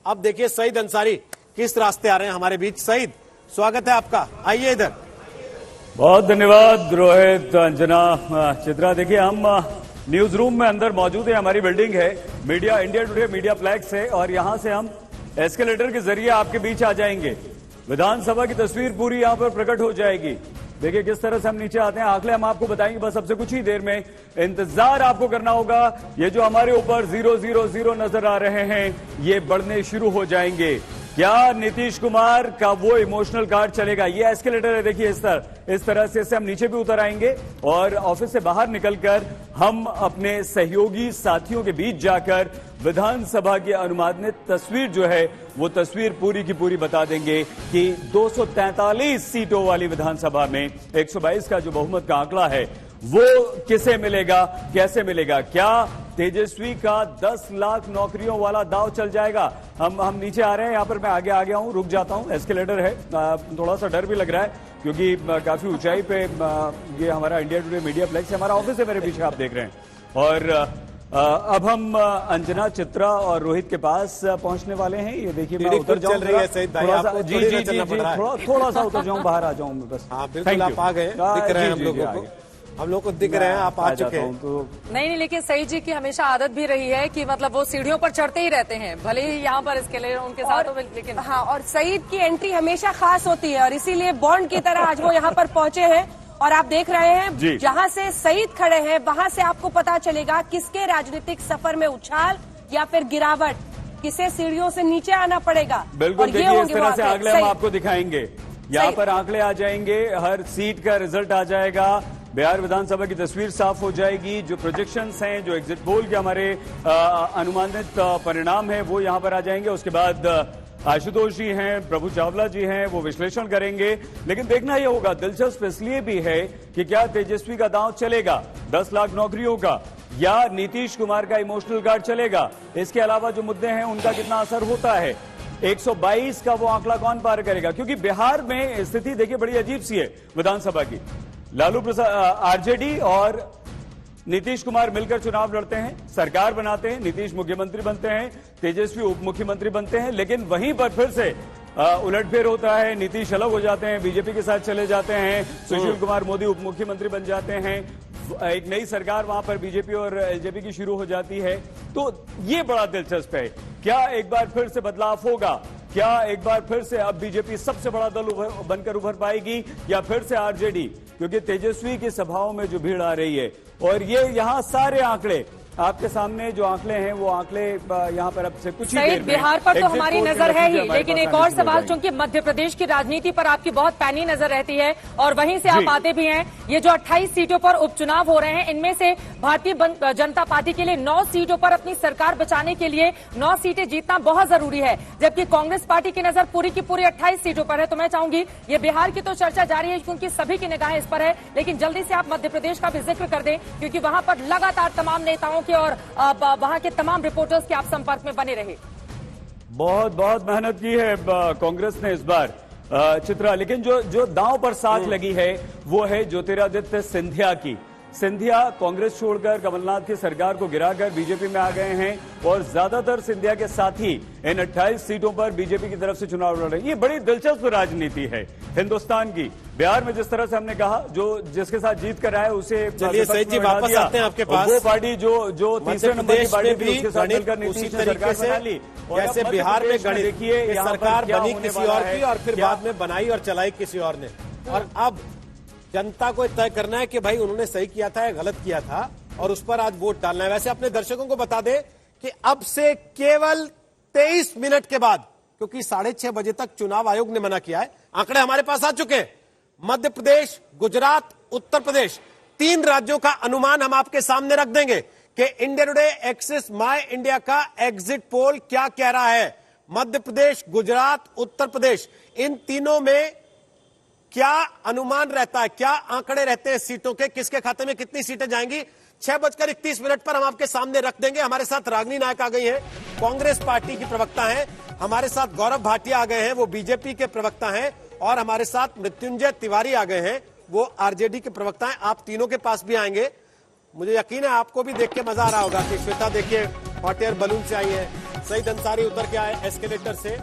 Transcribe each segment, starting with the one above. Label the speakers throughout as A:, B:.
A: अब देखिए सईद अंसारी किस रास्ते आ रहे हैं हमारे बीच। सईद, स्वागत है आपका, आइए इधर।
B: बहुत धन्यवाद रोहित, अंजना, चित्रा। देखिए हम न्यूज रूम में अंदर मौजूद है, हमारी बिल्डिंग है media India Today Mediaplex है, और यहां से हम एस्केलेटर के जरिए आपके बीच आ जाएंगे। विधानसभा की तस्वीर पूरी यहां पर प्रकट हो जाएगी। देखिए किस तरह से हम नीचे आते हैं, आंकड़े हम आपको बताएंगे बस सबसे कुछ ही देर में। इंतजार आपको करना होगा। ये जो हमारे ऊपर 000 नजर आ रहे हैं, ये बढ़ने शुरू हो जाएंगे। क्या नीतीश कुमार का वो इमोशनल कार्ड चलेगा? ये एस्केलेटर है, देखिए इस तरह से हम नीचे भी उतर आएंगे और ऑफिस से बाहर निकलकर हम अपने सहयोगी साथियों के बीच जाकर विधानसभा की अनुमानित तस्वीर जो है वो तस्वीर पूरी की पूरी बता देंगे कि 243 सीटों वाली विधानसभा में 122 का जो बहुमत का आंकड़ा है वो किसे मिलेगा, कैसे मिलेगा? क्या तेजस्वी का 10 लाख नौकरियों वाला दाव चल जाएगा? हम नीचे आ रहे हैं, यहां पर मैं आगे आ गया हूं, रुक जाता हूं। एस्केलेटर है, थोड़ा सा डर भी लग रहा है क्योंकि काफी ऊंचाई पे ये हमारा इंडिया टुडे मीडिया प्लेक्स है, हमारा ऑफिस है मेरे पीछे आप देख रहे हैं। और अब हम अंजना, चित्रा और रोहित के पास पहुंचने वाले हैं। ये देखिए मैं उतर जाऊं, थोड़ा सा उतर जाऊं, बाहर आ जाऊं मैं बस।
A: हाँ बिल्कुल, आप आ गए, दिख रहे हैं हम लोगों को, हम लोग को दिख रहे हैं, आप आ चुके हैं।
C: तो नहीं, लेकिन सईद जी की हमेशा आदत भी रही है कि मतलब वो सीढ़ियों पर चढ़ते ही रहते हैं, भले ही यहाँ पर एस्केलेटर उनके साथ हो, लेकिन
D: हाँ, और सईद की एंट्री हमेशा खास होती है और इसीलिए बॉन्ड की तरह आज वो यहाँ पर पहुंचे हैं। और आप देख रहे हैं जहाँ से सईद खड़े हैं वहाँ से आपको पता चलेगा किसके राजनीतिक सफर में उछाल या फिर गिरावट, किसे सीढ़ियों से नीचे आना पड़ेगा।
B: बिल्कुल, देखिए इस तरह से आंकड़े हम आपको दिखाएंगे। यहाँ पर आंकड़े आ जाएंगे, हर सीट का रिजल्ट आ जाएगा, बिहार विधानसभा की तस्वीर साफ हो जाएगी। जो प्रोजेक्शंस हैं, जो एग्जिट पोल के हमारे अनुमानित परिणाम हैं वो यहाँ पर आ जाएंगे। उसके बाद आशुतोष जी हैं, प्रभु चावला जी हैं, वो विश्लेषण करेंगे। लेकिन देखना यह होगा, दिलचस्प इसलिए भी है कि क्या तेजस्वी का दांव चलेगा 10 लाख नौकरियों का, या नीतीश कुमार का इमोशनल कार्ड चलेगा? इसके अलावा जो मुद्दे हैं उनका कितना असर होता है? 122 का वो आंकड़ा कौन पार करेगा? क्योंकि बिहार में स्थिति देखिए बड़ी अजीब सी है विधानसभा की। लालू प्रसाद, आरजेडी और नीतीश कुमार मिलकर चुनाव लड़ते हैं, सरकार बनाते हैं, नीतीश मुख्यमंत्री बनते हैं, तेजस्वी उप मुख्यमंत्री बनते हैं, लेकिन वहीं पर फिर से उलटफेर होता है। नीतीश अलग हो जाते हैं, बीजेपी के साथ चले जाते हैं, सुशील कुमार मोदी उप मुख्यमंत्री बन जाते हैं, एक नई सरकार वहां पर बीजेपी और एलजेपी की शुरू हो जाती है। तो ये बड़ा दिलचस्प है, क्या एक बार फिर से बदलाव होगा? क्या एक बार फिर से अब बीजेपी सबसे बड़ा दल बनकर उभर पाएगी या फिर से आरजेडी? क्योंकि तेजस्वी की सभाओं में जो भीड़ आ रही है, और ये यहाँ सारे आंकड़े आपके सामने जो आंकड़े हैं वो आंकड़े यहाँ पर अब से कुछ ही देर में
C: बिहार पर तो हमारी नजर है ही, लेकिन एक और सवाल, चूंकि मध्य प्रदेश की राजनीति पर आपकी बहुत पैनी नजर रहती है और वहीं से आप आते भी हैं। ये जो 28 सीटों पर उपचुनाव हो रहे हैं, इनमें से भारतीय जनता पार्टी के लिए 9 सीटों पर अपनी सरकार बचाने के लिए 9 सीटें जीतना बहुत जरूरी है, जबकि कांग्रेस पार्टी की नजर पूरी की पूरी 28 सीटों पर है। तो मैं चाहूंगी, ये बिहार की तो चर्चा जारी है क्योंकि सभी की निगाहें इस पर है, लेकिन जल्दी से आप मध्य प्रदेश का भी जिक्र कर दें क्योंकि वहां पर लगातार तमाम नेताओं और वहां के तमाम रिपोर्टर्स के आप संपर्क में बने रहे।
B: बहुत मेहनत की है कांग्रेस ने इस बार, चित्रा, लेकिन जो दांव पर साथ लगी है वो है ज्योतिरादित्य सिंधिया की। सिंधिया कांग्रेस छोड़कर कमलनाथ की सरकार को गिराकर बीजेपी में आ गए हैं और ज्यादातर सिंधिया के साथी इन 28 सीटों पर बीजेपी की तरफ से चुनाव लड़ रहे हैं। ये बड़ी दिलचस्प राजनीति है हिंदुस्तान की। बिहार में जिस तरह से हमने कहा, जो जिसके साथ जीत कर आए उसे,
A: चलिए सईद जी वापस आते हैं आपके पास।
B: वो पार्टी जो तीसरे नंबर की पार्टी भी उसके साथ मिलकर
A: नीतीश ने सरकार बना ली। जैसे बिहार में गणित, देखिए सरकार बनी किसी और की और फिर बाद में बनाई और चलाई किसी और ने, और अब जनता को तय करना है कि भाई उन्होंने सही किया था या गलत किया था, और उस पर आज वोट डालना है। वैसे अपने दर्शकों को बता दें कि अब से केवल 23 मिनट के बाद, क्योंकि 6:30 बजे तक चुनाव आयोग ने मना किया है, आंकड़े हमारे पास आ चुके हैं। मध्य प्रदेश, गुजरात, उत्तर प्रदेश, 3 राज्यों का अनुमान हम आपके सामने रख देंगे कि India today axis my India का एग्जिट पोल क्या कह रहा है। मध्य प्रदेश, गुजरात, उत्तर प्रदेश, इन तीनों में क्या अनुमान रहता है, क्या आंकड़े रहते हैं सीटों के, किसके खाते में कितनी सीटें जाएंगी? 6:31 पर हम आपके सामने रख देंगे। हमारे साथ रागिनी नायक आ गई हैं, कांग्रेस पार्टी की प्रवक्ता हैं। हमारे साथ गौरव भाटिया आ गए हैं, वो बीजेपी के प्रवक्ता हैं। और हमारे साथ मृत्युंजय तिवारी आ गए हैं, वो आरजेडी के प्रवक्ता हैं। आप तीनों के पास भी आएंगे। मुझे यकीन है आपको भी देख के मजा आ रहा होगा कि श्वेता देखिए हॉट एयर बलून से आई है, सईद अंसारी उतर के आए एस्केलेटर से,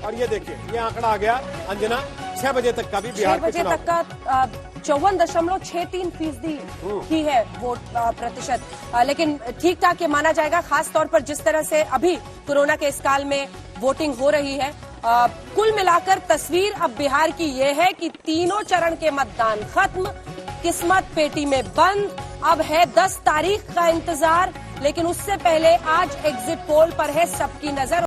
A: और ये देखिए ये आंकड़ा आ गया अंजना 6 बजे तक का भी बिहार
D: 6 बजे तक का 54.63% ही है वोट प्रतिशत, लेकिन ठीक ठाक ये माना जाएगा, खास तौर पर जिस तरह से अभी कोरोना के इस काल में वोटिंग हो रही है। कुल मिलाकर तस्वीर अब बिहार की ये है कि तीनों चरण के मतदान खत्म, किस्मत पेटी में बंद। अब है 10 तारीख का इंतजार, लेकिन उससे पहले आज एग्जिट पोल पर है सबकी नजर।